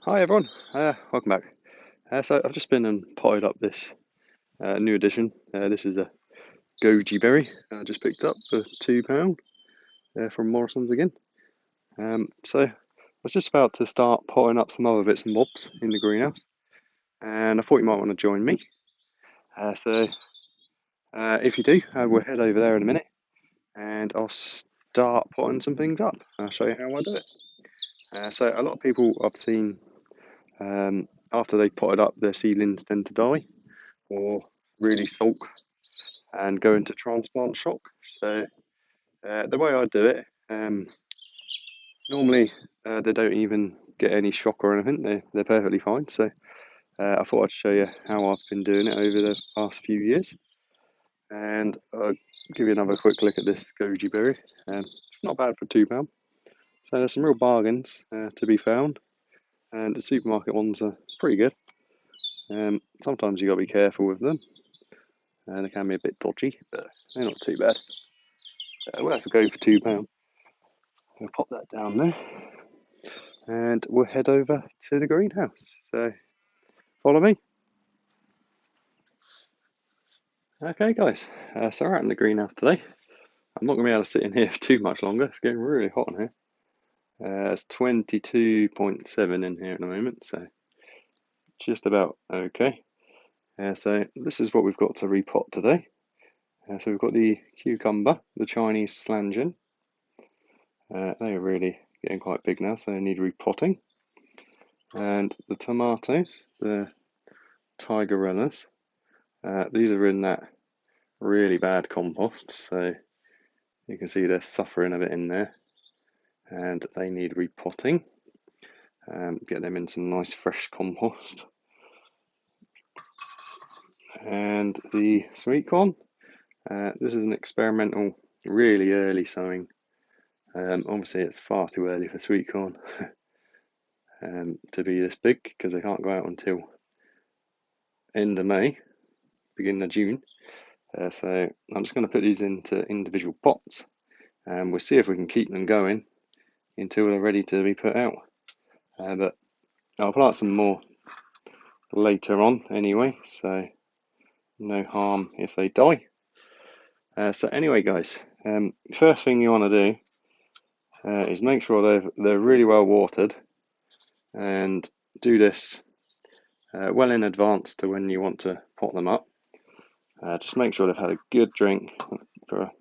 Hi everyone, welcome back. So I've just been and potted up this new addition. This is a goji berry I just picked up for £2 from Morrison's again. So I was just about to start potting up some other bits and bobs in the greenhouse, and I thought you might want to join me. If you do, we'll head over there in a minute, and I'll start potting some things up. I'll show you how I do it. So a lot of people I've seen, after they potted up, their seedlings tend to die or really sulk and go into transplant shock. So the way I do it, normally they don't even get any shock or anything. They're perfectly fine. So I thought I'd show you how I've been doing it over the past few years. And I'll give you another quick look at this goji berry. It's not bad for £2. So there's some real bargains to be found, and the supermarket ones are pretty good. Sometimes you got to be careful with them, and they can be a bit dodgy, but they're not too bad. Worth a go for £2. We'll pop that down there, and we'll head over to the greenhouse. So follow me. Okay, guys. So we're out in the greenhouse today. I'm not going to be able to sit in here for too much longer. It's getting really hot in here. It's 22.7 in here at the moment, so just about okay. So this is what we've got to repot today. So we've got the cucumber, the Chinese slangin. They're really getting quite big now, so they need repotting. And the tomatoes, the tigerellas, these are in that really bad compost, so you can see they're suffering a bit in there, and they need repotting. Get them in some nice fresh compost. And the sweetcorn, this is an experimental, really early sowing. Obviously it's far too early for sweetcorn to be this big, because they can't go out until end of May, beginning of June. So I'm just going to put these into individual pots, and we'll see if we can keep them going until they're ready to be put out. But I'll plant some more later on anyway, so no harm if they die. So anyway, guys, first thing you want to do is make sure they're really well watered, and do this well in advance to when you want to pot them up. Just make sure they've had a good drink for a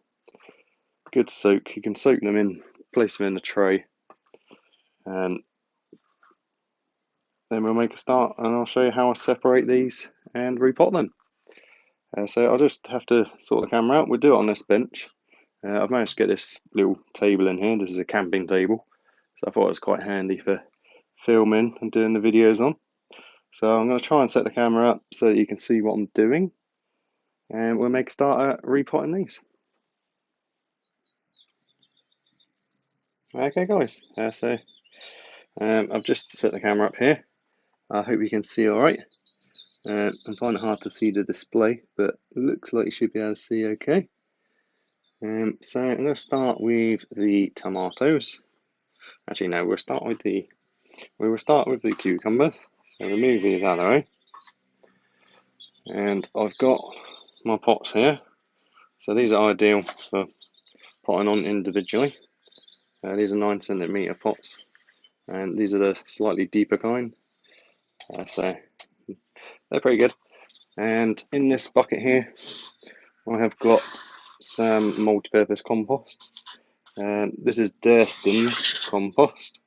good soak. You can soak them in, place them in a tray, and then we'll make a start, and I'll show you how I separate these and repot them. So I'll just have to sort the camera out. We'll do it on this bench. I've managed to get this little table in here. This is a camping table, so I thought it was quite handy for filming and doing the videos on. So I'm going to try and set the camera up so that you can see what I'm doing, and we'll make a start at repotting these. Okay, guys, I've just set the camera up here. I hope you can see all right. I find it hard to see the display, but it looks like you should be able to see okay. So I'm going to start with the tomatoes. Actually, no, we'll start with the cucumbers. So remove these out of the way. And I've got my pots here. So these are ideal for potting on individually. These are 9cm pots, and these are the slightly deeper kind. So they're pretty good. And in this bucket here, I have got some multi-purpose compost. This is Durston's compost,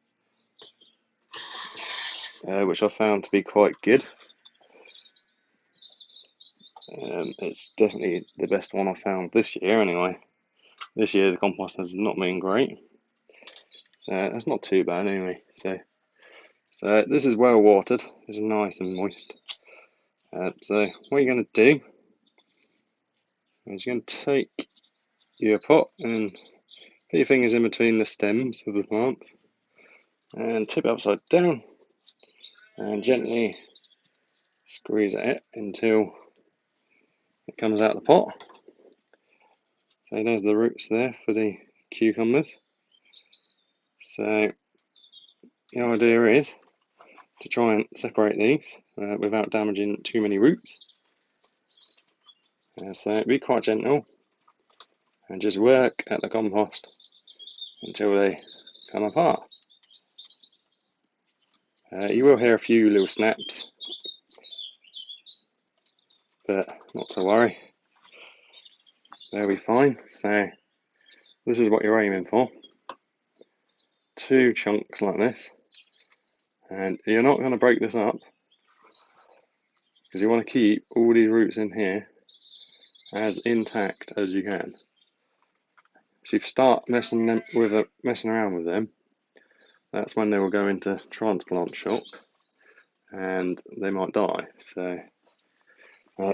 which I found to be quite good. It's definitely the best one I found this year anyway. This year the compost has not been great, so that's not too bad anyway. So this is well watered, it's nice and moist. So what you're going to do is you're going to take your pot and put your fingers in between the stems of the plant and tip it upside down and gently squeeze it until it comes out of the pot. So there's the roots there for the cucumbers. So the idea is to try and separate these without damaging too many roots. So be quite gentle and just work at the compost until they come apart. You will hear a few little snaps, but not to worry, they'll be fine. So this is what you're aiming for, 2 chunks like this, and you're not going to break this up because you want to keep all these roots in here as intact as you can. So if you start messing around with them, that's when they will go into transplant shock and they might die. So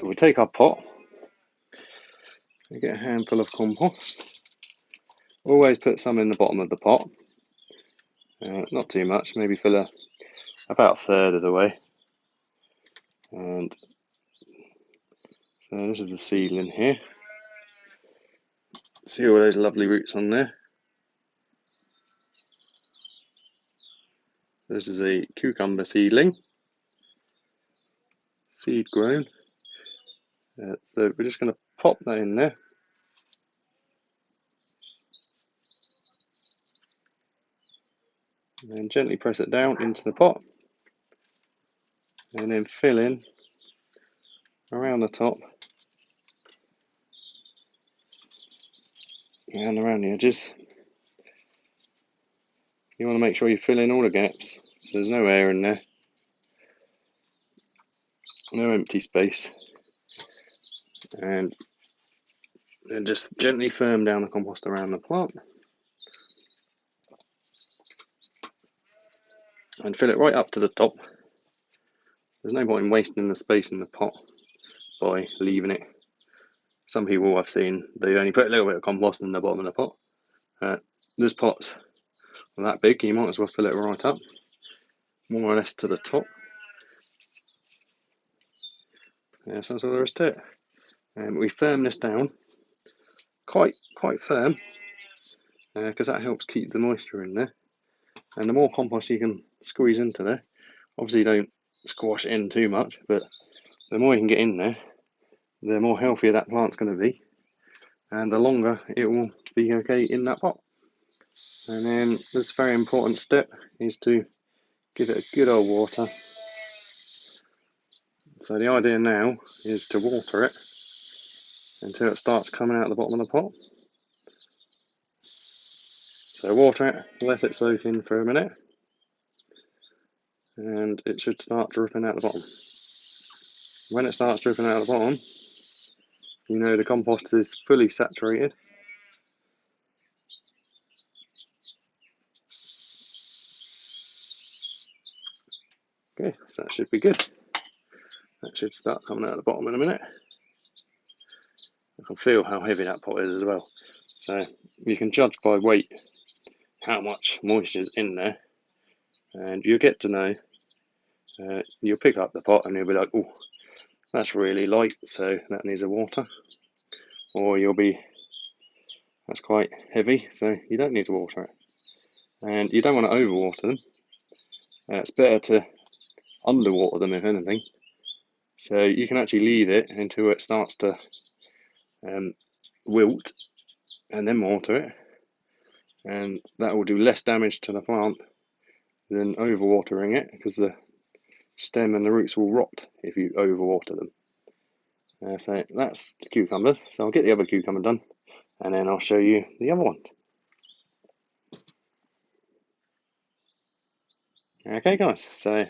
we take our pot, we get a handful of compost. Always put some in the bottom of the pot, not too much, maybe fill about a third of the way. And so this is the seedling here. See all those lovely roots on there. This is a cucumber seedling, seed grown. So we're just going to pop that in there. And then gently press it down into the pot. And then fill in around the top and around the edges. You want to make sure you fill in all the gaps so there's no air in there, no empty space, and then just gently firm down the compost around the plant and fill it right up to the top. There's no point in wasting the space in the pot by leaving it. Some people I've seen, they only put a little bit of compost in the bottom of the pot. This pot's that big, you might as well fill it right up, more or less to the top. Yeah, so that's all there is to it. And we firm this down quite firm, because that helps keep the moisture in there. And the more compost you can squeeze into there, obviously don't squash it in too much, but the more you can get in there, the more healthier that plant's going to be, and the longer it will be okay in that pot. And then this very important step is to give it a good old water. So the idea now is to water it until it starts coming out the bottom of the pot. So water it, let it soak in for a minute, and it should start dripping out the bottom. When it starts dripping out the bottom, you know the compost is fully saturated. Okay, so that should be good. That should start coming out the bottom in a minute. I can feel how heavy that pot is as well. So you can judge by weight how much moisture is in there, and you'll get to know. You'll pick up the pot and you'll be like, oh, that's really light, so that needs a water. Or you'll be, that's quite heavy, so you don't need to water it. And you don't want to overwater them. It's better to underwater them if anything. So you can actually leave it until it starts to wilt and then water it. And that will do less damage to the plant than overwatering it, because the stem and the roots will rot if you overwater them. So that's the cucumbers. So I'll get the other cucumber done, and then I'll show you the other ones. Okay guys, so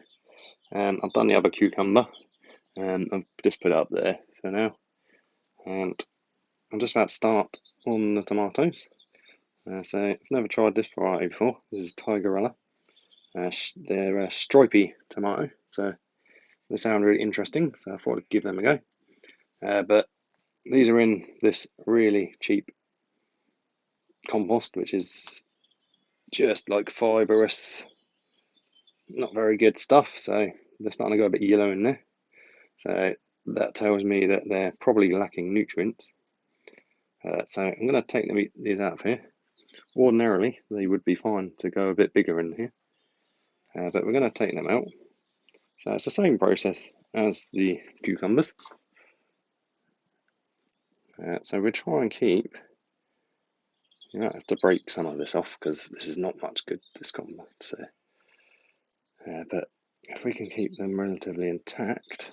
I've done the other cucumber, and I've just put it up there for now, and I'm just about to start on the tomatoes. So I've never tried this variety before. This is Tigerella. They're a stripy tomato, so they sound really interesting, so I thought I'd give them a go. But these are in this really cheap compost, which is just like fibrous, not very good stuff, so they're starting to go a bit yellow in there. So that tells me that they're probably lacking nutrients. So I'm going to take these out of here. Ordinarily, they would be fine to go a bit bigger in here, but we're going to take them out. So it's the same process as the cucumbers. So we try and keep, you might have to break some of this off because this is not much good, this compost. So, but if we can keep them relatively intact,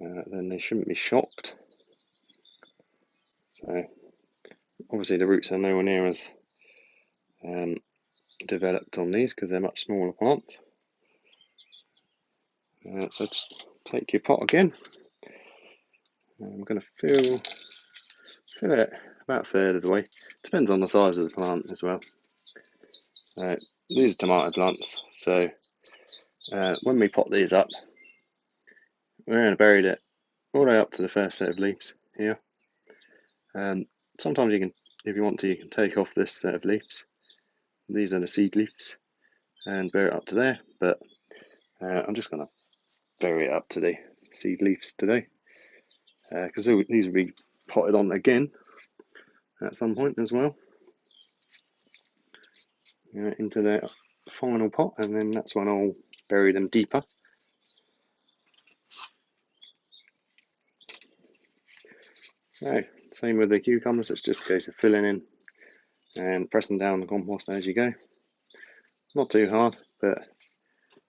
then they shouldn't be shocked. So obviously the roots are nowhere near as developed on these because they're much smaller plants. So just take your pot again. I'm going to fill it about a third of the way. Depends on the size of the plant as well. These are tomato plants, so when we pot these up, we're going to bury it all the way up to the first set of leaves here. Sometimes you can, if you want to, you can take off this set of leaves. These are the seed leaves, and bury it up to there. But I'm just going to bury it up to the seed leaves today, because these will be potted on again at some point as well, into the final pot, and then that's when I'll bury them deeper. So, same with the cucumbers, it's just a case of filling in and pressing down the compost as you go. Not too hard, but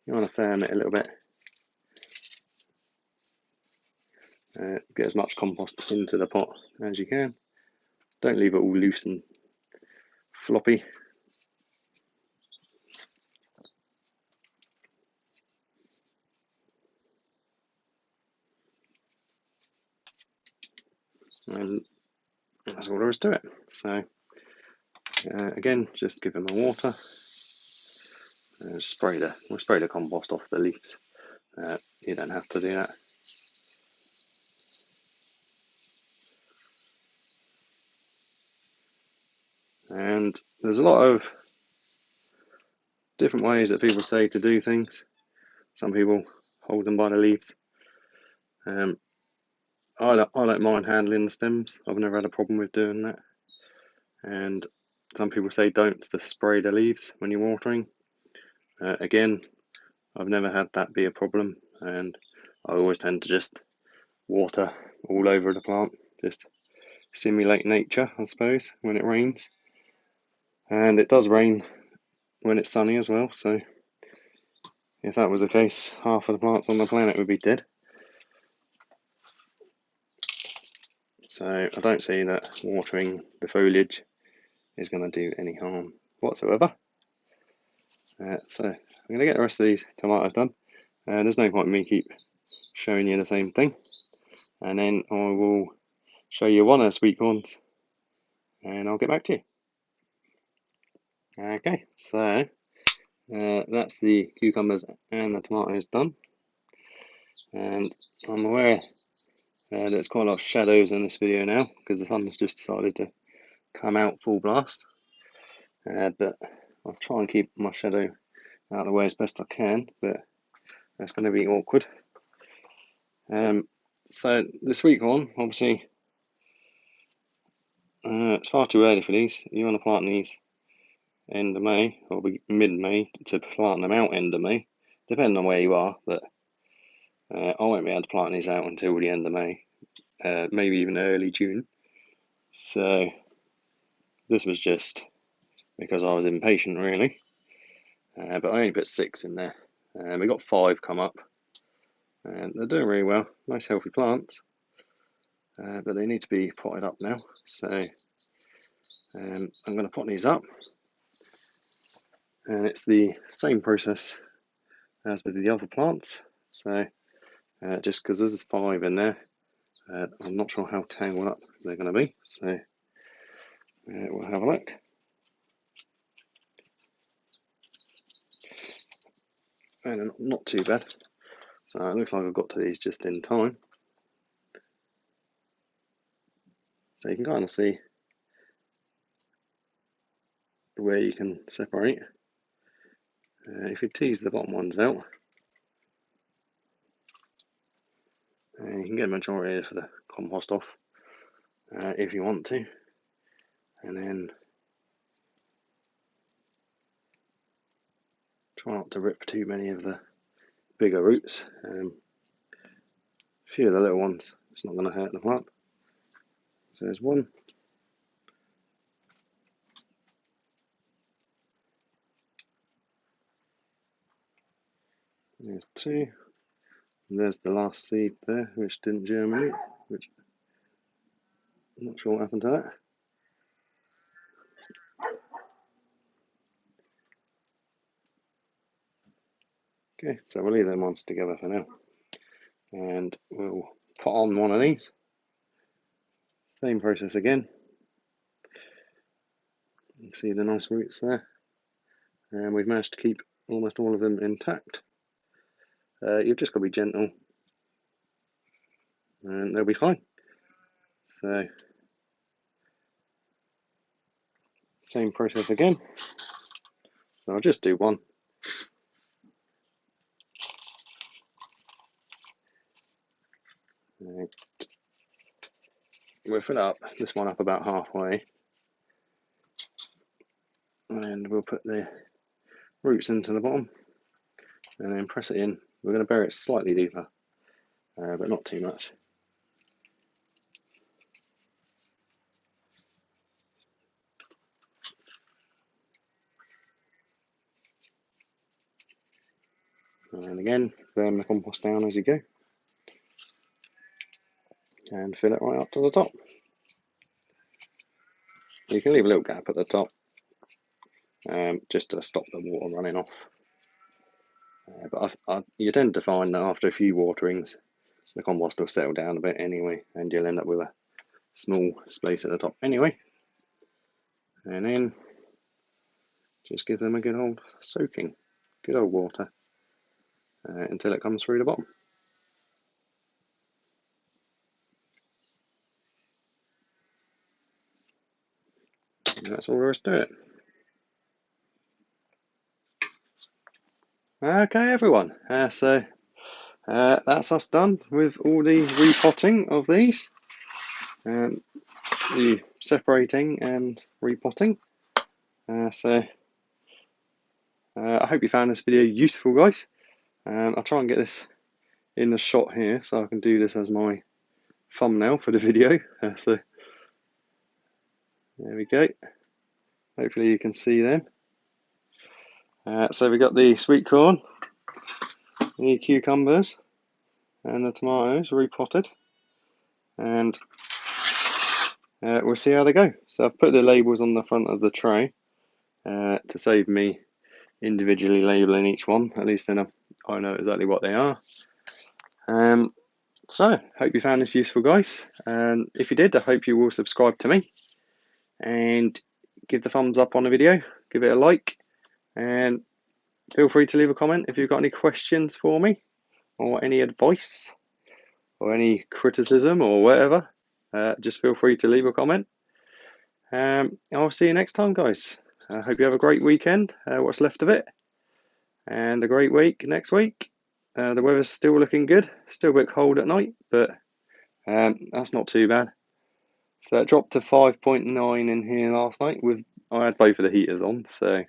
you want to firm it a little bit. Get as much compost into the pot as you can. Don't leave it all loose and floppy. And that's all there is to it. So again, just give them a water. We'll spray the compost off the leaves. You don't have to do that. And there's a lot of different ways that people say to do things. Some people hold them by the leaves. I don't mind handling the stems. I've never had a problem with doing that. And some people say don't to spray the leaves when you're watering. Again, I've never had that be a problem, and I always tend to just water all over the plant, just simulate nature, I suppose, when it rains. And it does rain when it's sunny as well, so if that was the case, half of the plants on the planet would be dead. So I don't see that watering the foliage is going to do any harm whatsoever. So I'm going to get the rest of these tomatoes done. There's no point in me keep showing you the same thing. And then I will show you one of the sweet corns and I'll get back to you. Okay, so that's the cucumbers and the tomatoes done. And I'm aware there's quite a lot of shadows in this video now because the sun's just decided to come out full blast. But I'll try and keep my shadow out of the way as best I can, but that's going to be awkward. So the sweet corn, obviously, it's far too early for these. You want to plant these end of May or mid-May to plant them out end of May, depending on where you are. But I won't be able to plant these out until the end of May, maybe even early June. So this was just because I was impatient, really. But I only put 6 in there. We got 5 come up, and they're doing really well. Nice healthy plants, but they need to be potted up now. So I'm going to pot these up, and it's the same process as with the other plants. So just because there's 5 in there, I'm not sure how tangled up they're going to be. So we'll have a look. And not too bad. So it looks like I've got to these just in time. So you can kind of see where you can separate. If you tease the bottom ones out, you can get a majority of the compost off if you want to. And then Try not to rip too many of the bigger roots. A few of the little ones, it's not going to hurt the plant. So there's one. There's two. And there's the last seed there, which didn't germinate, which I'm not sure what happened to that. Okay, so we'll leave them ones together for now. And we'll put on one of these. Same process again. You can see the nice roots there. And we've managed to keep almost all of them intact. You've just got to be gentle and they'll be fine. So, same process again. So I'll just do one. We'll fill this one up about halfway. And we'll put the roots into the bottom and then press it in. We're going to bury it slightly deeper, but not too much. And again, burn the compost down as you go. And fill it right up to the top. You can leave a little gap at the top, just to stop the water running off. But you tend to find that after a few waterings, the compost will settle down a bit anyway, and you'll end up with a small space at the top anyway. And then just give them a good old soaking, good old water, until it comes through the bottom. And that's all there is to it. Okay, everyone. So that's us done with all the repotting of these, the separating and repotting. I hope you found this video useful, guys. I'll try and get this in the shot here so I can do this as my thumbnail for the video. So there we go. Hopefully you can see them. So we got the sweet corn, the cucumbers, and the tomatoes repotted, and we'll see how they go. So I've put the labels on the front of the tray to save me individually labeling each one. At least then I know exactly what they are. So hope you found this useful, guys. And if you did, I hope you will subscribe to me and give the thumbs up on the video, give it a like, and feel free to leave a comment if you've got any questions for me or any advice or any criticism or whatever. Just feel free to leave a comment. I'll see you next time, guys. I hope you have a great weekend, what's left of it, and a great week next week. The weather's still looking good, still a bit cold at night, but that's not too bad. So it dropped to 5.9 in here last night. I had both of the heaters on, so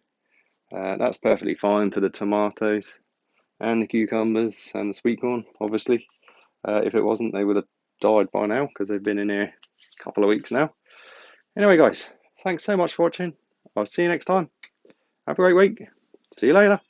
that's perfectly fine for the tomatoes and the cucumbers and the sweet corn. Obviously, if it wasn't, they would have died by now because they've been in here a couple of weeks now. Anyway, guys, thanks so much for watching. I'll see you next time. Have a great week. See you later.